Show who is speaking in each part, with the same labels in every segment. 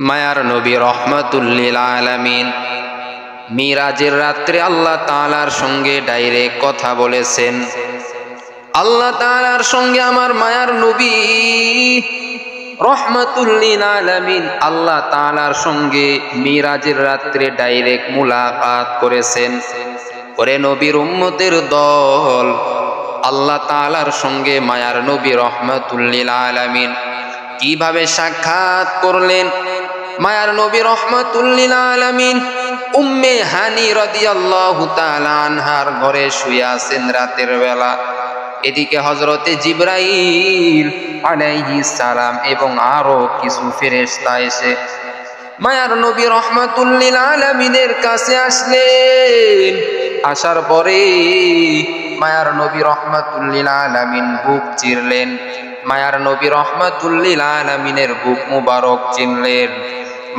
Speaker 1: মায়ার নবী রহমাতুল লিল আলামিন মিরাজের রাত্রে আল্লাহ তাআলার সঙ্গে ডাইরেক্ট কথা বলেছেন। আল্লাহ তাআলার সঙ্গে আমার মায়ার নবী রহমাতুল লিল আলামিন আল্লাহ তাআলার সঙ্গে মিরাজের রাত্রে ডাইরেক্ট মুলাকাত করেছেন। ওরে নবীর উম্মতের দল, আল্লাহ তাআলার সঙ্গে মায়ার নবী রহমাতুল লিল আলামিন কিভাবে সাক্ষাৎ করলেন? মায়ার নবী রহমাতুল লিল আলামিন উম্মে হানি রাদিয়াল্লাহু তাআলা আনহার ঘরে শুয়ে আছেন রাতের বেলা। এদিকে হযরতে জিবরাইল আলাইহিস সালাম এবং আরো কিছু ফেরেশতা এসে মায়ার নবী রহমাতুল লিল আলামিনের কাছে আসলেন। আসার পরে মায়ার নবী রহমাতুল লিল আলামিন বুক চিরলেন। মায়ার নবী রহমাতুল লিল আলামিনের বুক মুবারক চিনলেন।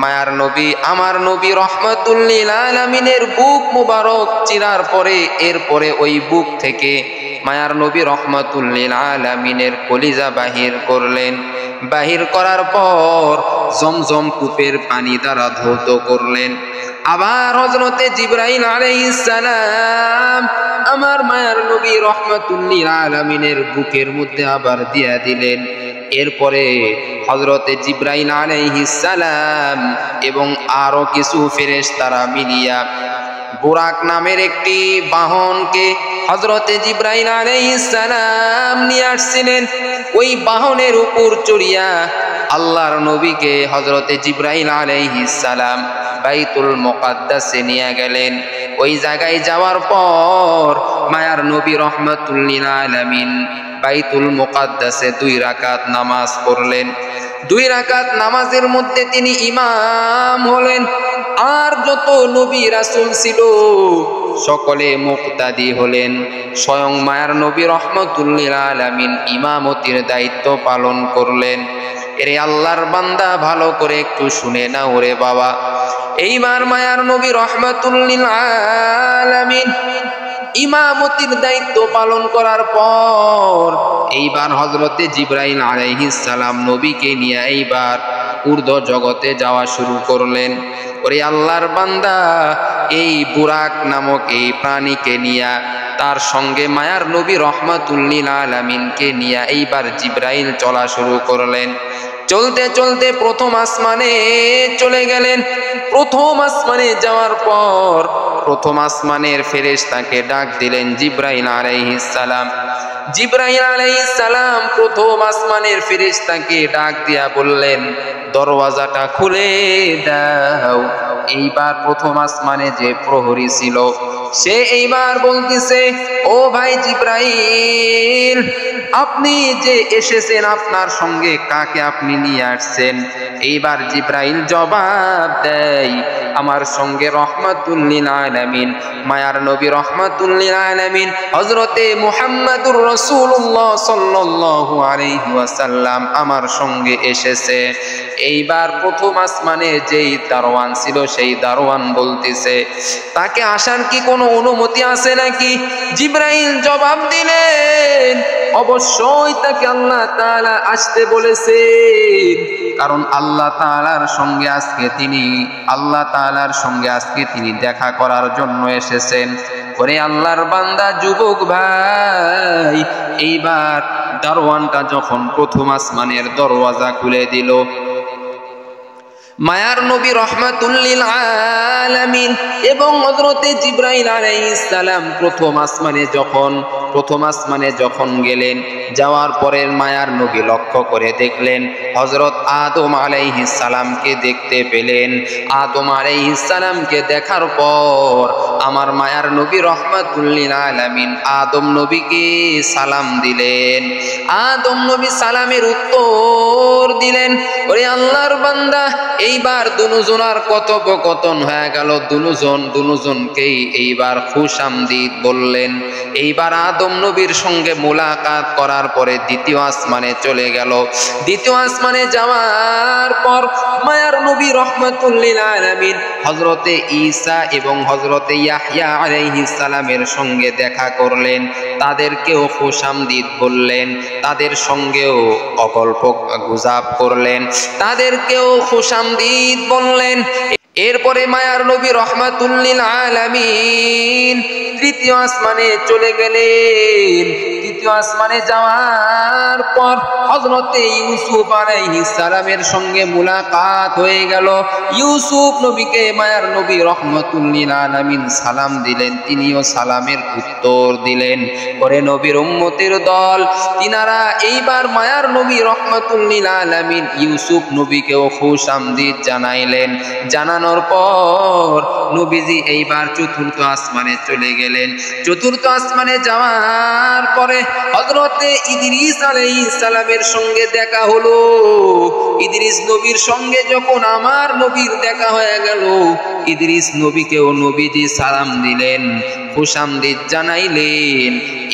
Speaker 1: মায়ার নবী আমার নবী রহমাতুল লিল আলামিনের বুক মুবারক চিরার পরে এরপরে ওই বুক থেকে মায়ার নবী রহমাতুল লিল আলামিনের কলিজা বাহির করলেন। বাহির করার পর জমজম কূপের পানি দ্বারা ধৌত করলেন। আবার হযরতে জিবরাইল আলাইহিস সালাম আমার মায়ার নবী রহমাতুল লিল আলামিনের বুকের মধ্যে আবার দিয়া দিলেন। এরপরে হযরতে জিবরাইল আলাইহিস সালাম এবং আরো কিছু ফেরেশতারা মিলিয়া বুরাক নামের একটি বাহনকে হযরতে জিবরাইল আলাইহিস সালাম নিয়ে আসছিলেন। ওই বাহনের উপর চড়িয়া আল্লাহর নবীকে হযরতে জিবরাইল আলাইহিস সালাম বাইতুল মুকাদ্দাসে নিয়ে গেলেন। ওই জায়গায় যাওয়ার পর মায়ার নবী রহমাতুল লিল আলামিন বাইতুল মুকাদ্দাসে 2 রাকাত নামাজ পড়লেন। 2 রাকাত নামাজের মধ্যে তিনি ইমাম হলেন। আর যত নবী রাসূল ছিল সকলে মুক্তাদি হলেন। স্বয়ং মায়ার নবী রহমাতুল লিল আলামিন ইমামতির দায়িত্ব পালন করলেন। এরে আল্লাহর বান্দা ভালো করে একটু শুনে না ওরে বাবা। এইবার মায়ার নবী রহমাতুল লিল আলামিন ইমামতির দায়িত্ব পালন করার পর এইবার হযরতে জিবরাইল আলাইহিস সালাম নবীকে নিয়ে এইবার ঊর্ধ্ব জগতে যাওয়া শুরু করলেন। ওরে আল্লাহর বান্দা, এই বুরাক নামক এই প্রাণীকে নিয়া তার সঙ্গে মায়ার নবী রহমাতুল লিল আলামিনকে নিয়ে এইবার জিবরাইল চলা শুরু করলেন। চলতে চলতে প্রথম আসমানে চলে গেলেন। প্রথম আসমানে যাওয়ার পর প্রথম আসমানের ফেরেশতাকে ডাক দিলেন জিবরাইল আলাইহিস সালাম। জিবরাইল আলাইহিস সালাম প্রথম আসমানের ফেরেশতাকে ডাক দিয়া বললেন, দরওয়াজাটা খুলে দাও। এইবার প্রথম আসমানে যে প্রহরী ছিল সে এইবার বলতেছে, ও ভাই জিবরাইল, আপনি যে এসেছেন আপনার সঙ্গে কাকে আপনি নিয়ে আসছেন? এইবার জিবরাইল জবাব দেয়, আমার সঙ্গে রহমাতুল লিল আলামিন মায়ার নবী রহমাতুল লিল আলামিন হযরতে মুহাম্মদুর রাসূলুল্লাহ সাল্লাল্লাহু আলাইহি ওয়াসাল্লাম আমার সঙ্গে এসেছে। এইবার প্রথম আসমানে যেই দারওয়ান ছিল সেই দারওয়ান বলতেছে, তাকে আসার কি কোনো অনুমতি আছে নাকি? জিবরাইল জবাব দিলেন, অবশ্যই তাকে আল্লাহ তাআলা আসতে বলেছেন, কারণ আল্লাহ তাআলার সঙ্গে আজকে তিনি দেখা করার জন্য এসেছেন। ওরে আল্লাহর বান্দা যুবক ভাই, এইবার দারওয়ানটা যখন প্রথম আসমানের দরওয়াজা খুলে দিল, মায়ার নবী রহমাতুল লিল আলামিন এবং হযরতে জিবরাইল আলাইহিস সালাম প্রথম আসমানে যখন গেলেন, যাওয়ার পরে মায়ার নবী লক্ষ্য করে দেখলেন হযরত আদম আলাইহিস সালামকে দেখতে পেলেন। আদম আলাইহিস সালামকে দেখার পর আমার মায়ার নবী রহমাতুল লিল আলামিন আদম নবীকে সালাম দিলেন। আদম নবী সালামের উত্তর দিলেন। ওরে আল্লাহর বান্দা, এইবার দুজনার কথোপকথন হয়ে গেল। দুজনকেই এইবার খুশামদিদ বললেন। এইবার আদম নবীর সঙ্গে মুলাকাত করার পরে দ্বিতীয় আসমানে চলে গেল। দ্বিতীয় আসমানে যাওয়ার পর মায়ার নবী রহমাতুল লিল আলামিন হযরতে ঈসা এবং হযরতে ইয়াহইয়া আলাইহিস সালামের সঙ্গে দেখা করলেন। তাদেরকেও খুশামদিদ বললেন, তাদের সঙ্গেও অগল্প গুজব করলেন, তাদেরকেও খুশাম খুশামদীদ বললেন। এরপরে মায়ার নবী রাহমাতুল লিল আলামিন তৃতীয় আসমানে চলে গেলেন। তৃতীয় আসমানে যাওয়ার পর হযরতে ইউসুফ আলাইহিস সালামের সঙ্গে মুলাকাত হয়ে গেল। ইউসুফ নবীকে মায়ার নবী রাহমাতুল লিল আলামিন সালাম দিলেন, তিনিও সালামের উত্তর দিলেন। পরে নবীর উম্মতের দল তিনারা এইবার মায়ার নবী রাহমাতুল লিল আলামিন ইউসুফ নবীকেও খুশামদীদ জানাইলেন। জানানোর পর নবীজি এইবার চতুর্থ আসমানে চলে গেলেন। চতুর্থ আসমানে যাওয়ার পরে হযরতে ইদ্রিস আলাইহিস সালামের সঙ্গে দেখা হলো। ইদ্রিস নবীর সঙ্গে যখন আমার নবীর দেখা হয়ে গেল, ইদ্রিস নবীকেও নবীজি সালাম দিলেন, খুশামদীদ জানাইলেন।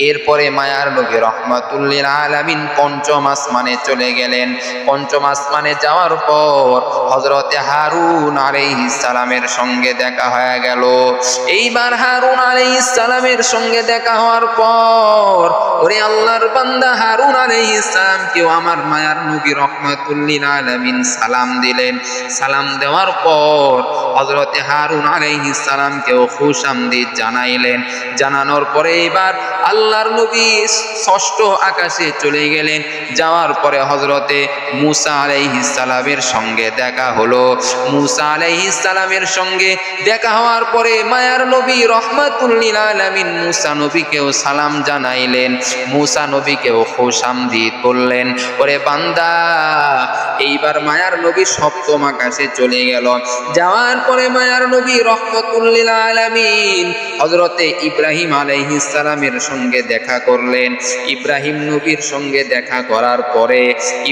Speaker 1: এরপরে মায়ার নবী রাহমাতুল লিল আলামিন পঞ্চম আসমানে চলে গেলেন। পঞ্চম আসমানে যাওয়ার পর হযরতে হারুন আলাইহিস সালামের সঙ্গে দেখা হয়ে গেল। এইবার হারুন আলাইহিস সালামের সঙ্গে দেখা হওয়ার পর ওরে আল্লাহর বান্দা হারুন আলাইহিস সালামকেও আমার মায়ার নবী রাহমাতুল লিল আলামিন সালাম দিলেন। সালাম দেওয়ার পর হযরতে হারুন আলাইহিস সালামকেও খুশামদীদ জানাইলেন। জানানোর পরে এবার আল্লাহর নবী ষষ্ঠ আকাশে চলে গেলেন। যাওয়ার পরে হযরতে মূসা আলাইহিস সালামের সঙ্গে দেখা হলো। মূসা আলাইহিস সালামের সঙ্গে দেখা হওয়ার পরে মায়ার নবী রাহমাতুল লিল আলামিন মূসা নবীকেও সালাম জানাইলেন, মূসা নবীকেও খুশামদীদ বললেন। ওরে বান্দা, এইবার মায়ার নবী সপ্তম আকাশে চলে গেল। যাওয়ার পরে মায়ার নবী রাহমাতুল লিল আলামিন হযরতে ইব্রাহিম আলাইহিস সালামের সঙ্গে দেখা করলেন। ইব্রাহিম নবীর সঙ্গে দেখা করার পরে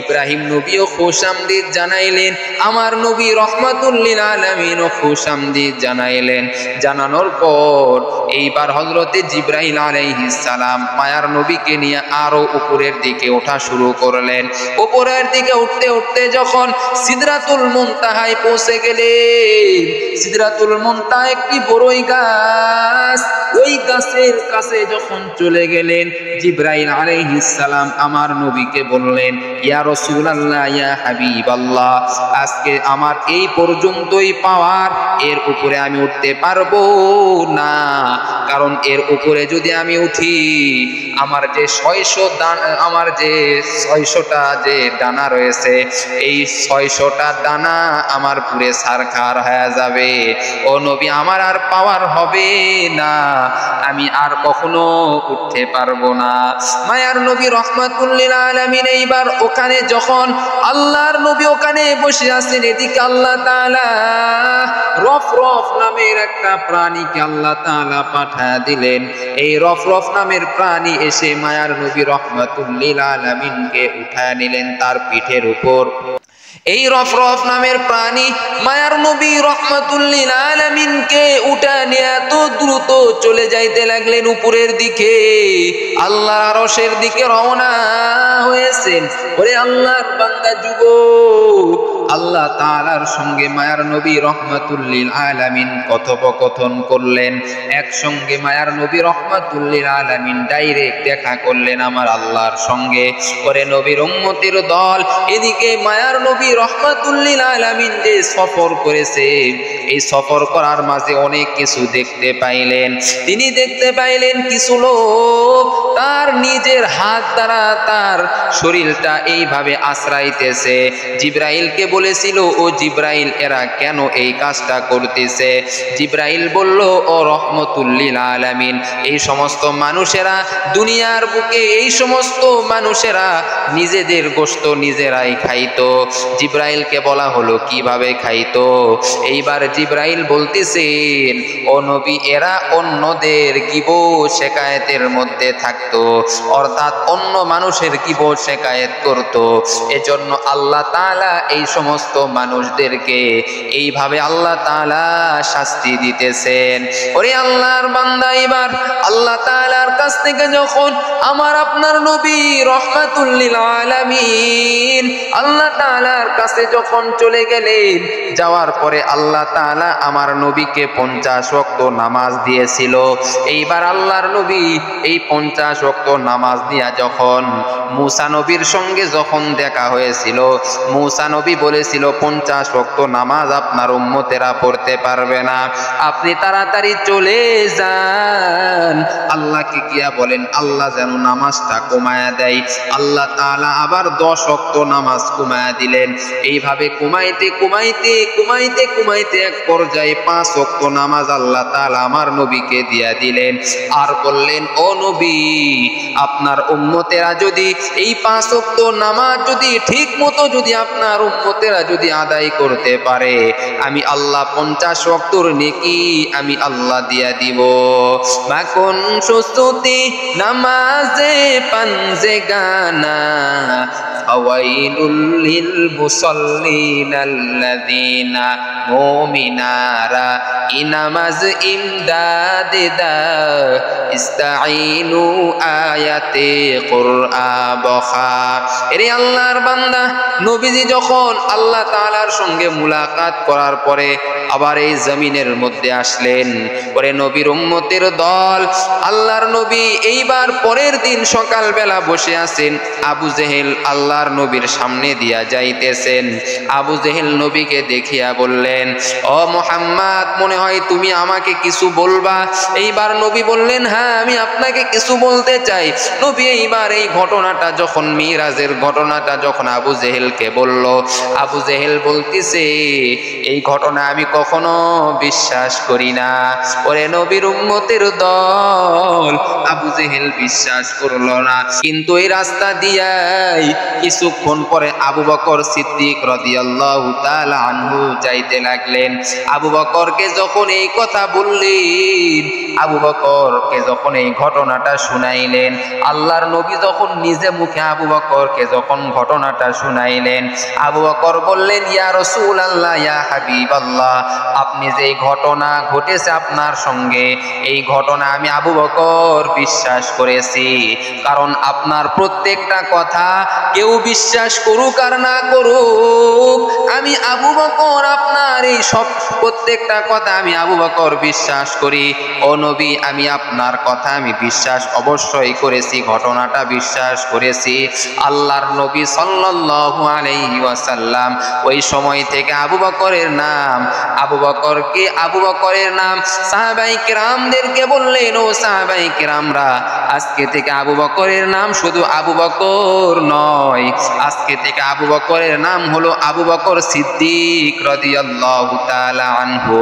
Speaker 1: ইব্রাহিম নবীও খুশামদীদ জানাইলেন, আমার নবী রাহমাতুল লিল আলামিনও খুশামদীদ জানাইলেন। জানানোর পর এইবার হযরতে জিবরাইল আলাইহিস সালাম মায়ার নবীকে নিয়ে আরো উপরের দিকে ওঠা শুরু করলেন। উপরের দিকে উঠতে উঠতে যখন সিদরাতুল মুনতাহায় পৌঁছে গেলেন, সিদরাতুল মুনতাহা একটি বড়ই গাছ, ওই গাছের কাছে যখন চলে গেলেন জিবরাইল আলাইহিস সালাম আমার নবীকে বললেন, ইয়া রাসূলুল্লাহ, ইয়া হাবিবাল্লাহ, আজকে আমার এই পর্যন্তই পাওয়ার, এর উপরে আমি উঠতে পারবো না। কারণ এর উপরে যদি আমি উঠি আমার যে 600টা যে ডানা রয়েছে, এই 600টা ডানা আমার পুরে সারখার হয়ে যাবে। ও নবী, আমার আর পাওয়ার হবে না, আমি আর কখনো উঠতে পারবো না। মায়ার নবী রাহমাতুল লিল আলামিন এইবার ওখানে যখন আল্লাহর নবী ওখানে বসে আছেন, এদিকে আল্লাহ তাআলা রফরফ নামের একটা প্রাণীকে আল্লাহ তাআলা পাঠিয়ে দিলেন। এই রফরফ নামের প্রাণী এসে মায়ার নবী রাহমাতুল লিল আলামিনকে উঠায় নিলেন তার পিঠের উপর। এই রফরফ নামের প্রাণী মায়ার নবী রাহমাতুল লিল আলামিনকে উঠায় নিয়ে এত দ্রুত চলে যাইতে লাগলেন উপরের দিকে, আল্লাহর আরশের দিকে রওনা হয়েছেন। ওরে আল্লাহর বান্দা যুবক, আল্লাহ তাআলার সঙ্গে মায়ার নবী রাহমাতুল লিল আলামিন কথোপকথন করলেন। একসঙ্গে মায়ার নবী রাহমাতুল লিল আলামিন ডাইরেক্ট দেখা করলেন আমার আল্লাহর সঙ্গে। ওরে নবীর উম্মতের দল, এদিকে মায়ার নবী রাহমাতুল লিল আলামিন যে সফর করেছে, এই সফর করার মাঝে অনেক কিছু দেখতে পাইলেন। তিনি দেখতে পাইলেন কিছু লোক তার নিজের হাত দ্বারা তার শরীরটা এইভাবে আশ্রাইতেছে। জিবরাইলকে বলেছিল, ও জিবরাইল, এরা কেন এই কাজটা করতেছে? জিবরাইল বলল, ও রাহমাতুল লিল আলামিন, এই সমস্ত মানুষেরা দুনিয়ার বুকে, এই সমস্ত মানুষেরা নিজেদের গোশত নিজেরাই খাইতো। জিবরাইলকে বলা হলো কিভাবে খাইতো? এইবার জিবরাইল বলতেছেন, ও নবী, এরা অন্যদের গীবত শিকায়েতের মধ্যে থাকতো, অর্থাৎ অন্য মানুষের গীবত শিকায়েত করত। এজন্য আল্লাহ তাআলা এই সমস্ত মানুষদেরকে এইভাবে আল্লাহ তাআলা শাস্তি দিতেছেন। ওরে আল্লাহর বান্দা, এবার আল্লাহ তাআলার কাছ থেকে যখন আমার আপনার নবী রাহমাতুল লিল আলামিন আল্লাহ তাআলার কাছে যখন চলে গেলেন, যাওয়ার পরে আল্লাহ তাআলা আমার নবীকে 50 ওয়াক্ত নামাজ দিয়েছিল। এইবার আল্লাহর নবী এই 50 ওয়াক্ত নামাজ দিয়া যখন মূসা নবীর সঙ্গে যখন দেখা হয়েছিল, মূসা নবী বলেছিল 50 ওয়াক্ত নামাজ আপনার উম্মতেরা পড়তে পারবে না, আপনি তাড়াতাড়ি চলে যান। আল্লাহকে গিয়া বলেন আল্লাহ যেন নামাজটা কমায়া দেয়। আল্লাহ তাআলা আবার 10 ওয়াক্ত নামাজ কমায়া দিলেন। এইভাবে কমাইতে কমাইতে কমাইতে কমাইতে এক পর্যায়ে 5 ওয়াক্ত নামাজ আল্লাহ তাআলা আমার নবীকে দিয়া দিলেন। আর বললেন, ও নবী, আপনার উম্মতেরা যদি এই 5 ওয়াক্ত নামাজ যদি ঠিক মতো যদি আপনার উম্মতেরা যদি আদায় করতে পারে, আমি আল্লাহ 50 ওয়াক্তর নেকি আমি আল্লাহ দিয়া দিব। মাখন সুস্তুতি নামাজে পাঞ্জে গানা ফাওয়াইলুল লিল মুসাল্লিনাল্লাযিনা মুমিনারা ইনামাজ ইমদাদিদা ইস্তাঈনু আয়াতে কুরআ বখা। এরে আল্লাহর বান্দা, নবীজি যখন আল্লাহ তাআলার সঙ্গে মুলাকাত করার পরে আবার এই জমিনের মধ্যে আসলেন, পরে নবীর উম্মতের দল আল্লাহর নবী এইবার পরের দিন সকালবেলা বসে আছেন। আবু জেহেল আল্লাহর নবীর সামনে দিয়া যাইতেছেন। আবু জেহেল নবীকে দেখিয়া বললেন, ও মুহাম্মদ, মনে হয় তুমি আমাকে কিছু বলবা। এইবার নবী বললেন, হ্যাঁ, আমি আপনাকে কিছু বলতে চাই। নবী এইবার এই ঘটনাটা যখন মিরাজের ঘটনাটা যখন আবু জেহেলকে বলল, আবু জেহেল বলতেছে, এই ঘটনা আমি কখনো বিশ্বাস করি না। ওরে নবীর উম্মতের দল, আবু জেহেল বিশ্বাস করলো না। কিন্তু এই রাস্তা দিয়াই কিছুক্ষণ পরে আবু বকর সিদ্দিক রাদিয়াল্লাহু তাআলা আনহু যাইতে লাগলেন। আবু বকরকে যখন এই কথা বললেন, আবু বকরকে যখন এই ঘটনাটা শুনাইলেন, আল্লাহর নবী যখন নিজে মুখে আবু বকরকে যখন ঘটনাটা শুনাইলেন, আবু বকর বললেন, ইয়া রাসূলুল্লাহ, ইয়া হাবিবাল্লাহ, আপনি যে ঘটনা ঘটেছে আপনার সঙ্গে, এই ঘটনা আমি আবু বকর বিশ্বাস করেছি। কারণ আপনার প্রত্যেকটা কথা কেউ বিশ্বাস করুক আর না করুক, আমি আবু বকর আপনার এই সব প্রত্যেকটা কথা আমি আবু বকর বিশ্বাস করি। ও নবী, আমি আপনার কথা আমি বিশ্বাস অবশ্যই করেছি, ঘটনাটা বিশ্বাস করেছি। আল্লাহর নবী সাল্লাল্লাহু আলাইহি ওয়াসাল্লাম ওই সময় থেকে আবু বকরের নাম, আবু বকরের নাম সাহাবায়ে কেরামদেরকে বললেন, ও সাহাবায়ে কেরামরা, আজকে থেকে আবু বকরের নাম শুধু আবু বকর নয়, আজকে থেকে আবু বকরের নাম হলো আবু বকর সিদ্দিক রাদিয়াল্লাহু তাআলা আনহু।